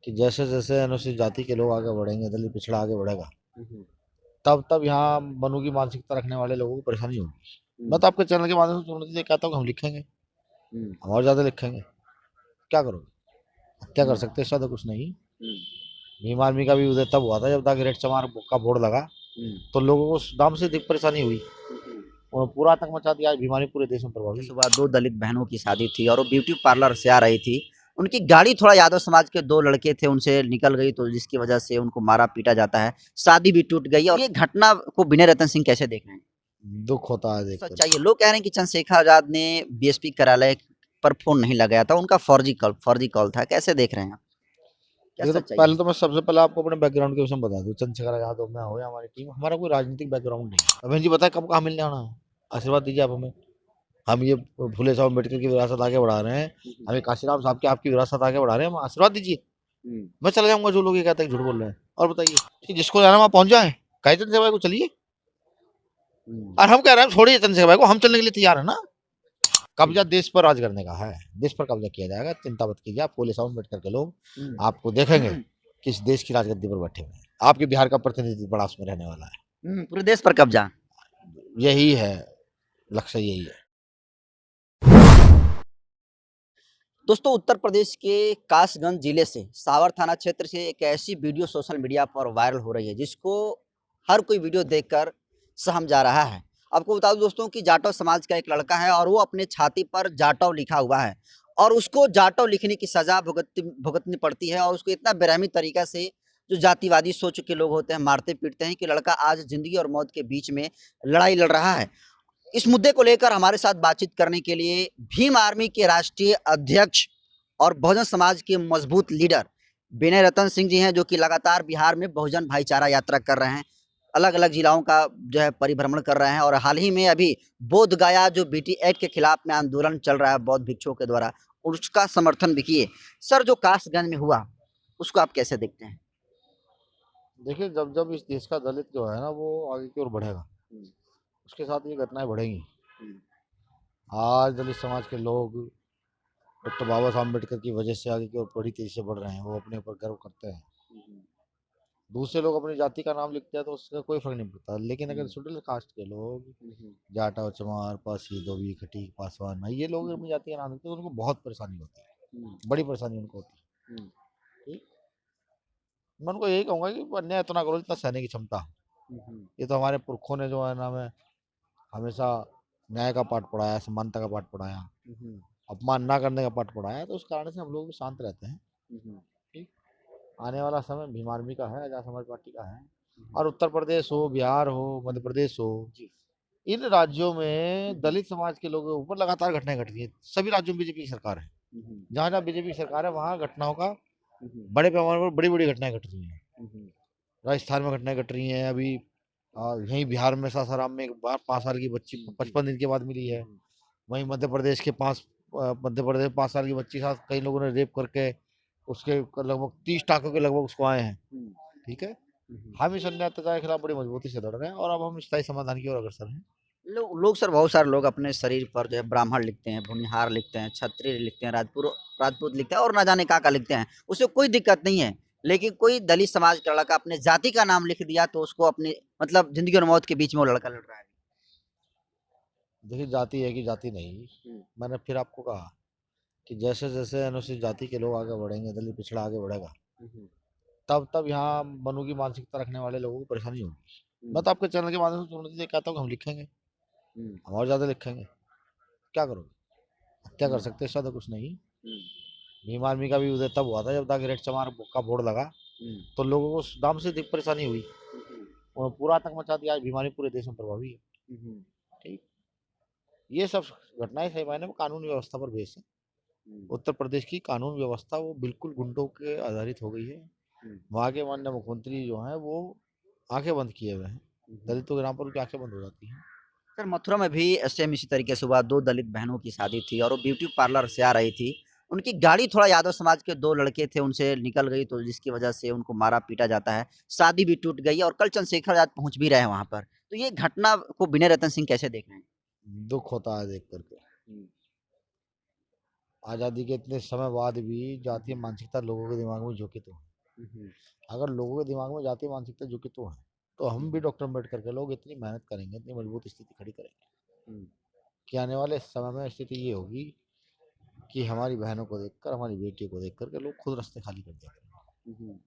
कि जैसे जैसे अनुसूचित जाति के लोग आगे बढ़ेंगे, दलित पिछड़ा आगे बढ़ेगा, हम्म, तब तब यहाँ मनु की मानसिकता रखने वाले लोगों को परेशानी होगी। मैं हम्म, तो आपके चैनल के माध्यम से सुनने कहता हूँ कि हम लिखेंगे, हम्म, हम और ज्यादा लिखेंगे। क्या करोगे? हत्या कर हम्म, सकते हैं, इससे ज्यादा कुछ नहीं। हम्म, भीम आर्मी का भी उदय तब हुआ था जब द ग्रेट चमार का बोर्ड लगा, हम्म, तो लोगों को उस नाम से अधिक परेशानी हुई हम्म। और पूरा आतंक मचा दिया। आज बीमारी पूरे देश में प्रभावी है। सुबह दो दलित बहनों की शादी थी और वो ब्यूटी पार्लर से आ रही थी। उनकी गाड़ी थोड़ा यादव समाज के दो लड़के थे उनसे निकल गई, तो जिसकी वजह से उनको मारा पीटा जाता है, शादी भी टूट गई। और ये घटना को विनय रतन सिंह कैसे देख रहे हैं? दुख होता है देख सच्चाई है, कर। लोग कह रहे हैं कि चंद्रशेखर आजाद ने बीएसपी कार्यालय पर फोन नहीं लगाया था, उनका फर्जी कॉल था। कैसे देख रहे हैं आप? क्या देखो, तो सच्चाई है? पहले तो मैं सबसे पहले आपको अपने बैकग्राउंड के विषय में बता दूं। चंद्रशेखर आजाद हो, मैं हो या हमारी टीम, हमारा कोई राजनीतिक बैकग्राउंड नहीं है। बहन जी, बताए कब कहाँ मिलने आना है? आशीर्वाद दीजिए आप हमें। हम ये फूले साहब अम्बेडकर की विरासत आगे बढ़ा रहे हैं, हम ये काशीराम साहब की आपकी विरासत आगे बढ़ा रहे हैं, हम आशीर्वाद दीजिए। हम्म, मैं चला जाऊंगा जो लोग ये कहते हैं झूठ बोल रहे हैं। और बताइए कि जिसको जाना वहाँ पहुंच जाए, कहे चंद्रशेखर भाई को चलिए। हम्म, और हम कह रहे हैं छोड़िए चंद्रशेखर भाई को, हम चलने के लिए तैयार है ना। ठीक। कब्जा देश पर राज करने का है, देश पर कब्जा किया जाएगा, चिंता मत कीजिए। आप फूले साहब अम्बेडकर के लोग हम्म, आपको देखेंगे कि इस देश की राजगद्दी पर बैठे हुए हैं। आपके बिहार का प्रतिनिधित्व बड़ा उसमें रहने वाला है। पूरे देश पर कब्जा। यही है, लक्ष्य यही है। दोस्तों, उत्तर प्रदेश के कासगंज जिले से सावर थाना क्षेत्र से एक ऐसी वीडियो सोशल मीडिया पर वायरल हो रही है जिसको हर कोई वीडियो देखकर सहम जा रहा है। आपको बता दूं दोस्तों कि जाटव समाज का एक लड़का है और वो अपने छाती पर जाटव लिखा हुआ है और उसको जाटव लिखने की सजा भुगतनी पड़ती है। और उसको इतना बेरहमी तरीका से जो जातिवादी सोच चुके लोग होते हैं मारते पीटते हैं कि लड़का आज जिंदगी और मौत के बीच में लड़ाई लड़ रहा है। इस मुद्दे को लेकर हमारे साथ बातचीत करने के लिए भीम आर्मी के राष्ट्रीय अध्यक्ष और बहुजन समाज के मजबूत लीडर विनय रतन सिंह जी हैं, जो कि लगातार बिहार में बहुजन भाईचारा यात्रा कर रहे हैं, अलग अलग जिलाओं का जो है परिभ्रमण कर रहे हैं। और हाल ही में अभी बोध गया जो बीटी एक्ट के खिलाफ में आंदोलन चल रहा है बौद्ध भिक्षुओं के द्वारा, उसका समर्थन भी किए। सर, जो कासगंज में हुआ उसको आप कैसे देखते हैं? देखिए, जब जब इस देश का दलित जो है ना वो आगे की ओर बढ़ेगा, हम्म, उसके साथ ये घटनाएं बढ़ेंगी। हम्म, आज दलित समाज के लोग डॉक्टर बाबा साहब अम्बेडकर की वजह से आगे की ओर बड़ी तेजी से बढ़ रहे हैं, वो अपने ऊपर गर्व करते हैं। हम्म, दूसरे लोग अपनी जाति का नाम लिखते हैं तो उसका कोई फर्क नहीं पड़ता, लेकिन अगर हम्म, शेड्यूल कास्ट के लोग, हम्म, जाटा, चमार, पासी, धोबी, खटीक, पासवान, ये लोग अपनी जाति का नाम लिखते हैं तो उनको बहुत परेशानी होती है, हम्म, बड़ी परेशानी उनको होती हम्म, है। ठीक। मैं उनको यही कहूँगा कि अन्याय इतना करो जितना सहने की क्षमता हो। हम्म, ये तो हमारे पुरखों ने जो है ना, हमें हमेशा न्याय का पाठ पढ़ाया, समानता का पाठ पढ़ाया, हम्म, अपमान ना करने का पाठ पढ़ाया, तो उस कारण से हम लोग भी शांत रहते हैं। हम्म, ठीक। आने वाला समय भीम आर्मी का है, आजाद समाज पार्टी का है। हम्म, और उत्तर प्रदेश हो, बिहार हो, मध्य प्रदेश हो, जी। इन राज्यों में दलित समाज के लोगों के ऊपर लगातार घटनाएं घट रही हैं। सभी राज्यों में बीजेपी की सरकार है। हम्म, जहाँ जहाँ बीजेपी की सरकार है वहाँ घटनाओं का हम्म, बड़े पैमाने पर बड़ी बड़ी घटनाएं घट रही हैं। हम्म, राजस्थान में घटनाएं घट रही हैं अभी। यहीं बिहार में सासाराम में एक बार 5 साल की बच्ची जी, जी। 55 दिन के बाद मिली है। हम्म, वहीं मध्य प्रदेश 5 साल की बच्ची के साथ कई लोगों ने रेप करके उसके लगभग 30 टाकों के लगभग उसको आए हैं। हम्म, ठीक है। हम्म। हम इस अन्याय अत्याचार के खिलाफ बड़ी मजबूती से लड़ रहे हैं और अब हम स्थायी समाधान की ओर अग्रसर हैं। लोग सर, बहुत सारे लोग अपने शरीर पर जो है ब्राह्मण लिखते हैं, भूमिहार लिखते हैं, क्षत्रिय लिखते हैं, राजपूत लिखते हैं और ना जाने का लिखते हैं। उससे कोई दिक्कत नहीं है। लेकिन कोई दलित समाज का लड़का अपने जाति का नाम लिख दिया तो उसको अपनी मतलब जिंदगी और मौत के बीच में वो लड़का लड़ रहा है। देखिए, जाति है कि जाति नहीं। हम्म, मैंने फिर आपको कहा कि जैसे जैसे अनुसूचित जाति के लोग आगे बढ़ेंगे, दलित पिछड़ा आगे बढ़ेगा, हम्म, तब तब यहाँ मनु की मानसिकता रखने वाले लोगों को परेशानी होगी। मैं हम्म, तो आपके चैनल के माध्यम से सुनने कहता हूँ कि हम लिखेंगे, हम्म, हम और ज्यादा लिखेंगे। क्या करोगे? हत्या कर हम्म, सकते हैं, इससे ज्यादा कुछ नहीं। हम्म, भीम आर्मी का भी उदय तब हुआ था जब द ग्रेट चमार का बोर्ड लगा, हम्म, तो लोगों को उस नाम से अधिक परेशानी हुई हम्म, और पूरा आतंक मचा दिया। आज बीमारी पूरे देश में प्रभावी है। हम्म, ठीक। ये सब घटनाएं सही मायने में कानून व्यवस्था पर बेस है। उत्तर प्रदेश की कानून व्यवस्था वो बिल्कुल गुंडों के आधारित हो गई है। हम्म, वहाँ के माननीय मुख्यमंत्री जो हैं वो आंखें बंद किए हुए हैं। हम्म। दलितों के नाम पर उनकी आंखें बंद हो जाती हैं। सर, मथुरा में भी सेम इसी तरीके से हुआ। दो दलित बहनों की शादी थी और वो ब्यूटी पार्लर से आ रही थी। उनकी गाड़ी थोड़ा यादव समाज के दो लड़के थे उनसे निकल गई, तो जिसकी वजह से उनको मारा पीटा जाता है, शादी भी टूट गई। और कल चंद्रशेखर आजाद पहुंच भी रहे हैं वहां पर। तो ये घटना को विनय रतन सिंह कैसे देख रहे हैं? दुख होता है देख करके। हम्म, आज़ादी के इतने समय बाद भी जातीय मानसिकता लोगों के दिमाग में झोंकी तो है। अगर लोगों के दिमाग में जातीय मानसिकता झोंकी तो है, तो हम भी डॉक्टर अम्बेडकर के लोग इतनी मेहनत करेंगे, इतनी मजबूत स्थिति खड़ी करेंगे कि आने वाले समय में स्थिति ये होगी कि हमारी बहनों को देखकर, हमारी बेटियों को देखकर के लोग खुद रास्ते खाली कर देंगे।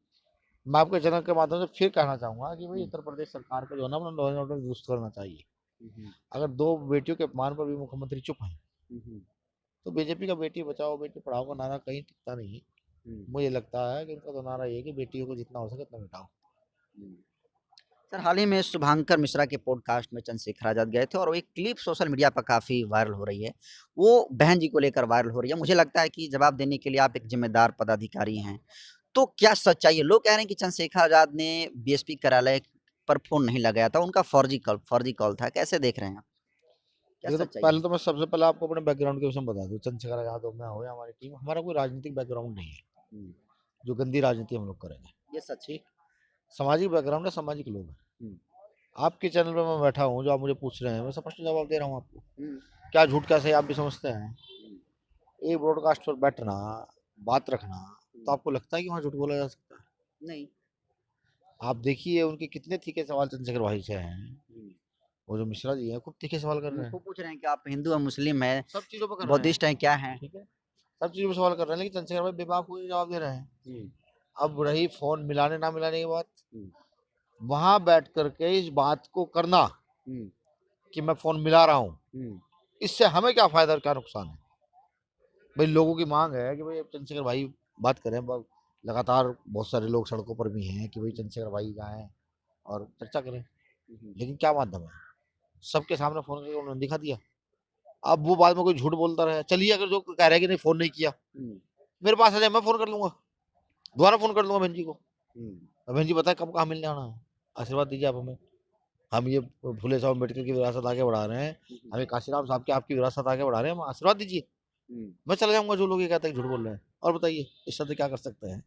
मैं आपके चैनल के माध्यम से फिर कहना चाहूँगा कि भाई उत्तर प्रदेश सरकार को जो है ना अपना लॉ एंड ऑर्डर दुरुस्त करना चाहिए। अगर 2 बेटियों के अपमान पर भी मुख्यमंत्री चुप हैं, तो बीजेपी का बेटी बचाओ बेटी पढ़ाओ का नारा कहीं टिकता नहीं है। मुझे लगता है कि उनका तो नारा ये है कि बेटियों को जितना हो सके उतना बिठाओ। सर हाल ही में शुभांकर मिश्रा के पॉडकास्ट में चंद्रशेखर आजाद गए थे और वो एक क्लिप सोशल मीडिया पर काफ़ी वायरल हो रही है। वो बहन जी को लेकर वायरल हो रही है। मुझे लगता है कि जवाब देने के लिए आप एक ज़िम्मेदार पदाधिकारी हैं। तो क्या सच्चाई है? लोग कह रहे हैं कि चंद्रशेखर आजाद ने बीएसपी कार्यालय पर फ़ोन नहीं लगाया था, उनका फर्जी कॉल था। कैसे देख रहे हैं आप? क्या देखो, तो सच्चाई है? पहले तो मैं सबसे पहले आपको अपने बैकग्राउंड के विषय में बता दूं। चंद्रशेखर आजाद हो, मैं हो या हमारी टीम, हमारा कोई राजनीतिक बैकग्राउंड नहीं है जो गंदी राजनीति हम लोग करेंगे। ये सच है। ठीक, सामाजिक बैकग्राउंड है, सामाजिक लोग हैं। आपके चैनल पे मैं बैठा हूँ, जो आप मुझे पूछ रहे हैं मैं स्पष्ट जवाब दे रहा हूँ आपको। क्या झूठ क्या सही आप भी समझते हैं। एक ब्रॉडकास्ट पर बैठना, बात रखना, तो आपको लगता है कि वहाँ झूठ बोला जा सकता है? नहीं। आप देखिए उनके कितने तीखे सवाल चंद्रशेखर भाई से हैं। वो जो मिश्रा जी हैं खूब तीखे सवाल कर रहे उनको हैं, पूछ रहे हैं कि आप हिंदू हैं, मुस्लिम हैं, सब चीज़ों पर कर रहे हैं। बौद्धिस्ट हैं, क्या हैं? ठीक है, सब चीज़ों पर सवाल कर रहे हैं, लेकिन चंद्रशेखर भाई बेबाक हुए जवाब दे रहे हैं। अब रही फोन मिलाने ना मिलाने की बात, वहां बैठ करके इस बात को करना कि मैं फोन मिला रहा हूँ, इससे हमें क्या फायदा और क्या नुकसान है। भाई लोगों की मांग है कि भाई अब चंद्रशेखर भाई बात करें। लगातार बहुत सारे लोग सड़कों पर भी हैं कि भाई चंद्रशेखर भाई कहाँ हैं और चर्चा करें, लेकिन क्या माध्यम है। सबके सामने फोन करके उन्होंने दिखा दिया। अब वो बाद में कोई झूठ बोलता रहे, चलिए अगर जो कह रहे हैं कि नहीं फोन नहीं किया, मेरे पास आ जाए, मैं फोन कर लूंगा, दोबारा फोन कर लूंगा बहन जी को। बहन जी बताए कब कहाँ मिलने आना है, आशीर्वाद दीजिए आप हमें। हम ये फुले साहब अम्बेडकर की विरासत आगे बढ़ा रहे हैं, हमें काशीराम साहब की आपकी विरासत आगे बढ़ा रहे हैं, हम आशीर्वाद दीजिए। मैं चला जाऊंगा जो लोग ये कहते हैं झूठ बोल रहे हैं। और बताइए इस शब्द क्या कर सकते हैं।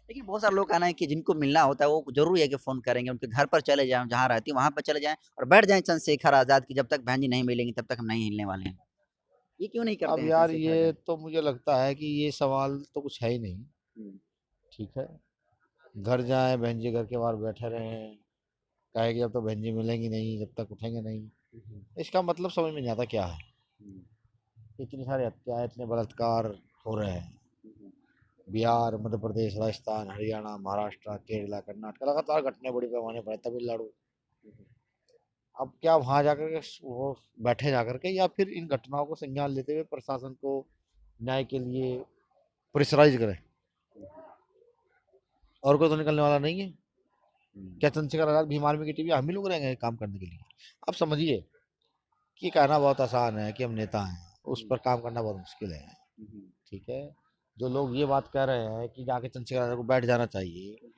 लेकिन बहुत सारे लोग कहना है कि जिनको मिलना होता है वो ज़रूरी है कि फ़ोन करेंगे, उनके घर पर चले जाएँ, जहाँ रहती हैं वहाँ पर चले जाएँ और बैठ जाएँ चंद्रशेखर आज़ाद की जब तक बहन जी नहीं मिलेंगी तब तक हम नहीं हिलने वाले हैं। ये क्यों नहीं करते अब हैं यार चंद्रशेखर ये आज़ाद? तो मुझे लगता है कि ये सवाल तो कुछ है ही नहीं। ठीक है, घर जाए बहन जी घर के बाहर बैठे रहे, कहे कि अब तो बहन जी मिलेंगी नहीं जब तक उठेंगे नहीं। इसका मतलब समझ में नहीं आता क्या है। इतनी सारी हत्याएं, इतने बलात्कार हो रहे हैं बिहार, मध्य प्रदेश, राजस्थान, हरियाणा, महाराष्ट्र, केरला, कर्नाटक, लगातार घटनाएं बड़ी पैमाने पर है, तमिलनाडु। अब क्या वहां जाकर के वो बैठे जाकर के, या फिर इन घटनाओं को संज्ञान लेते हुए प्रशासन को न्याय के लिए प्रेशराइज करें। और कोई तो निकलने वाला नहीं है। क्या चंद्रशेखर आजाद भीम आर्मी की टीम हम ही लोग रहेंगे काम करने के लिए? अब समझिए कि कहना बहुत आसान है कि हम नेता हैं, उस पर काम करना बहुत मुश्किल है। ठीक है, जो लोग ये बात कह रहे हैं कि जाके चंद्रशेखर आजाद को बैठ जाना चाहिए,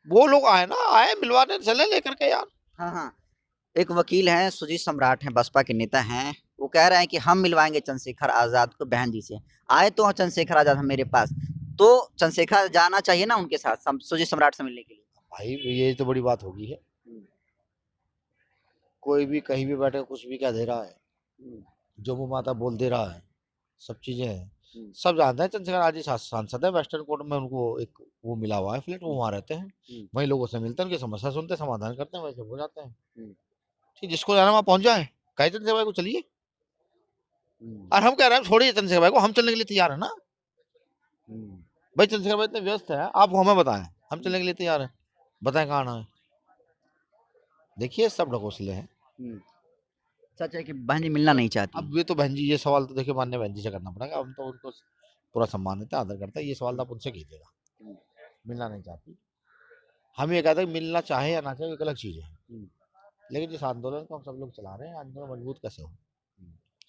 वो लोग आए ना, आए मिलवाने चले लेकर के यार। हाँ, हाँ। एक वकील हैं, सुजीत सम्राट हैं, बसपा के नेता हैं। वो कह रहे हैं कि हम मिलवाएँगे चंद्रशेखर आज़ाद को बहन जी से। आए तो चंद्रशेखर आज़ाद हम मेरे पास। तो चंद्रशेखर जाना चाहिए ना उनके साथ सुजीत सम्राट से मिलने के लिए। भाई ये तो बड़ी बात होगी है। कोई भी कहीं भी बैठे कुछ भी क्या दे रहा है, जो मुँह माता बोल दे रहा है, सब चीजें हैं। सब जानते हैं चंद्रशेखर आजाद जी सांसद है, वेस्टर्न कोर्ट में उनको एक वो मिला हुआ है फ्लैट, वो वहाँ रहते हैं, वहीं लोगों से मिलते हैं, उनकी समस्या सुनते हैं, समाधान करते हैं, वैसे हो जाते हैं। ठीक, जिसको जाना वहाँ पहुंच जाए, कहे चंद्रशेखर भाई को चलिए। और हम कह रहे हैं छोड़िए चंद्रशेखर भाई को, हम चलने के लिए तैयार है ना। भाई चंद्रशेखर भाई इतने व्यस्त है, आप हमें बताएं, हम चलने के लिए तैयार है, बताएं कहाँ आना है। देखिए सब ढकोसले हैं। सच है कि बहन जी मिलना नहीं चाहती। अब ये तो बहन जी, ये सवाल तो देखिए मान्य बहन जी से करना पड़ेगा, हम तो उनको पूरा सम्मान देते हैं, आदर करते हैं। ये सवाल तो आप उनसे कीजिएगा। मिलना नहीं चाहती, हम ये कहते हैं मिलना चाहे या ना चाहे एक अलग चीज है, लेकिन जिस आंदोलन को हम सब लोग चला रहे हैं, आंदोलन मजबूत कैसे हो,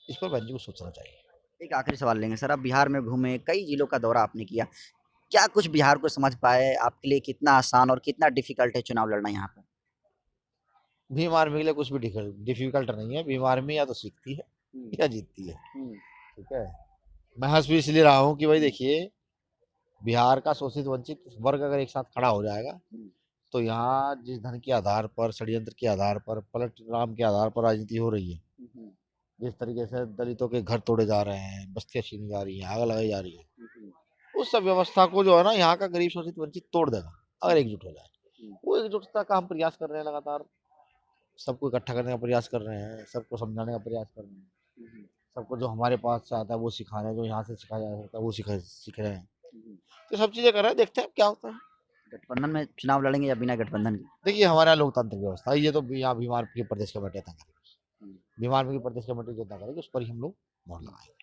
इस पर बहन जी को सोचना चाहिए। एक आखिरी सवाल लेंगे सर, आप बिहार में घूमे, कई जिलों का दौरा आपने किया। क्या कुछ बिहार को समझ पाए? आपके लिए कितना आसान और कितना डिफ़िकल्ट है चुनाव लड़ना यहाँ पे? भीम आर्मी के लिए कुछ भी डिफिकल्ट नहीं है। भीम आर्मी या तो सीखती है या जीतती है। ठीक है, मैं हंस भी इसलिए रहा हूँ कि भाई देखिए, बिहार का शोषित वंचित वर्ग अगर एक साथ खड़ा हो जाएगा, तो यहाँ जिस धन के आधार पर, षड्यंत्र के आधार पर, पलट राम के आधार पर राजनीति हो रही है, जिस तरीके से दलितों के घर तोड़े जा रहे हैं, बस्तियां छीनी जा रही हैं, आग लगाई जा रही है, उस सब व्यवस्था को जो है ना यहाँ का गरीब शोषित वंचित तोड़ देगा अगर एकजुट हो जाए। वो एकजुटता का हम प्रयास कर रहे हैं लगातार, सबको इकट्ठा करने का प्रयास कर रहे हैं, सबको समझाने का प्रयास कर रहे हैं, सबको जो हमारे पास से आता है वो सिखा रहे हैं, जो यहाँ से सिखाया जा सकता है वो सीख रहे हैं। तो सब चीजें कर रहे हैं, देखते हैं क्या होता है। गठबंधन में चुनाव लड़ेंगे या बिना गठबंधन के? देखिए हमारे यहाँ लोकतांत्रिक व्यवस्था है, ये तो यहाँ बीमार की प्रदेश कमेटी तय करेगी, बीमार की प्रदेश कमेटी जो तय करेगी उस पर ही हम लोग मोहर लगाएंगे।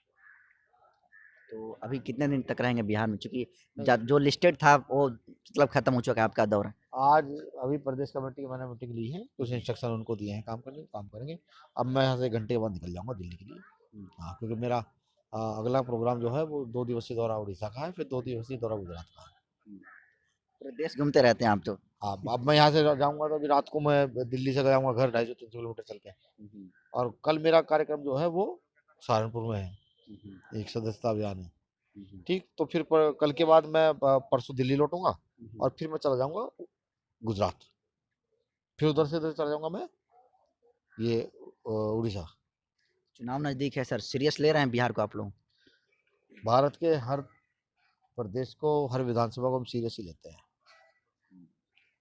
तो अभी कितने दिन तक रहेंगे बिहार में, चूंकि जो लिस्टेड था वो मतलब खत्म हो चुका है आपका दौरा? आज अभी प्रदेश कमेटी की मैंने मीटिंग ली है, कुछ इंस्ट्रक्शन उनको दिए हैं, काम करेंगे। अब मैं यहाँ से घंटे के बाद निकल जाऊंगा दिल्ली के लिए। हाँ, क्योंकि मेरा अगला प्रोग्राम जो है वो 2 दिवसीय दौरा उड़ीसा का है, फिर 2 दिवसीय दौरा गुजरात का है। पूरे देश घूमते रहते हैं आप तो। हाँ, अब मैं यहाँ से जाऊंगा तो अभी रात को मैं दिल्ली से जाऊंगा घर 250-300 किलोमीटर चल के, और कल मेरा कार्यक्रम जो है वो सहारनपुर में है, एक सदस्यता अभियान है। ठीक, तो फिर कल के बाद मैं परसों दिल्ली लौटूंगा और फिर मैं चला जाऊंगा गुजरात, फिर उधर से इधर चला जाऊंगा मैं ये उड़ीसा। चुनाव नजदीक है सर, सीरियस ले रहे हैं बिहार को आप लोग? भारत के हर प्रदेश को, हर विधानसभा को हम सीरियस ही लेते हैं।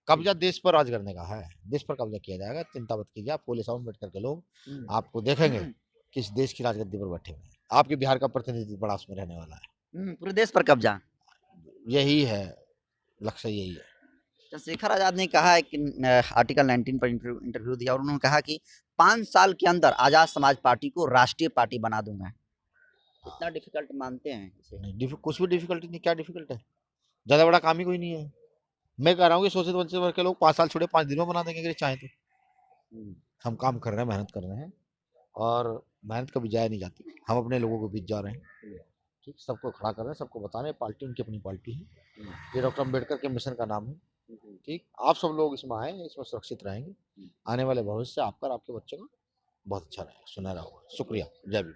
कब्जा देश पर राज करने का है, देश पर कब्जा किया जाएगा, चिंता मत कीजिए। आप फूले सावन बैठ करके लोग आपको देखेंगे किस देश की राजगद्दी पर बैठे हुए हैं, आपके बिहार का प्रतिनिधित्व बड़ा उसमें रहने वाला है। पूरे देश पर कब्जा, यही है लक्ष्य, यही है। चंद्रशेखर आजाद ने कहा है कि आर्टिकल 19 पर इंटरव्यू दिया और उन्होंने कहा कि 5 साल के अंदर आजाद समाज पार्टी को राष्ट्रीय पार्टी बना दूंगा। इतना डिफिकल्ट मानते हैं इसे? कुछ भी डिफिकल्टी नहीं, क्या डिफिकल्ट है, ज्यादा बड़ा काम ही कोई नहीं है। मैं कह रहा हूँ कि शोषित वंचित वर्ग के लोग 5 साल छोड़े 5 दिन में बना देंगे अगर चाहे तो। हम काम कर रहे हैं, मेहनत कर रहे हैं, और मेहनत कभी जाया नहीं जाती। हम अपने लोगों के बीच जा रहे हैं, ठीक, सबको खड़ा कर रहे हैं, सबको बता रहे हैं, पार्टी उनकी अपनी पार्टी है, ये डॉक्टर अम्बेडकर के मिशन का नाम है। ठीक, आप सब लोग इसमें आए, इसमें सुरक्षित रहेंगे, आने वाले भविष्य आपका और आपके बच्चों का बहुत अच्छा रहेगा, सुनहरा होगा। शुक्रिया, जय भीम।